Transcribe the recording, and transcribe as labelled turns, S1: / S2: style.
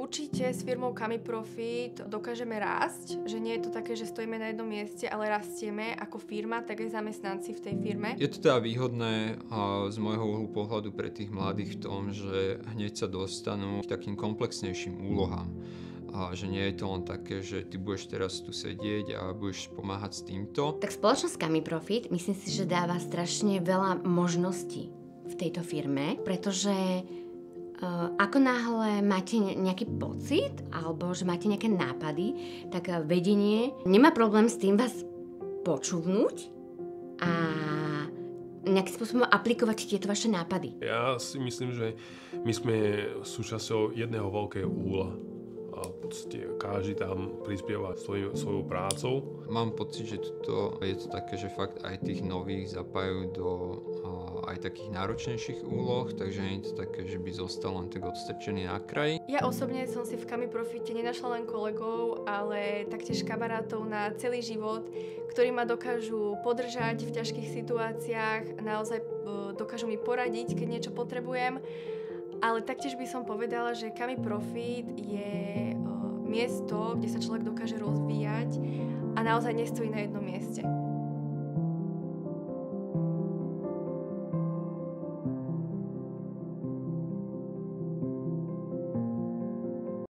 S1: určite s firmou Kami Profit dokážeme rásť, že nie je to také, že stojíme na jednom mieste, ale rastieme ako firma, tak aj zamestnanci v tej firme.
S2: Je to teda výhodné z môjho uhlu pohľadu pre tých mladých v tom, že hneď sa dostanú k takým komplexnejším úlohám. A že nie je to len také, že ty budeš teraz tu sedieť a budeš pomáhať s týmto.
S3: Tak spoločnosť Kami Profit, myslím si, že dáva strašne veľa možností v tejto firme, pretože ako náhle máte nejaký pocit alebo že máte nejaké nápady, tak vedenie nemá problém s tým vás počúvnuť a nejakým spôsobom aplikovať tieto vaše nápady.
S4: Ja si myslím, že my sme súčasťou jedného veľkého úla. A v podstate každý tam prispieva svojou prácou.
S2: Mám pocit, že je to také, že fakt aj tých nových zapájajú do aj takých náročnejších úloh, takže nie je to také, že by zostal len tak odstrčený na kraji.
S1: Ja osobne som si v Kami Profite nenašla len kolegov, ale taktiež kamarátov na celý život, ktorí ma dokážu podržať v ťažkých situáciách, naozaj dokážu mi poradiť, keď niečo potrebujem. Ale taktiež by som povedala, že Kami Profit je miesto, kde sa človek dokáže rozvíjať a naozaj nestojí na jednom mieste.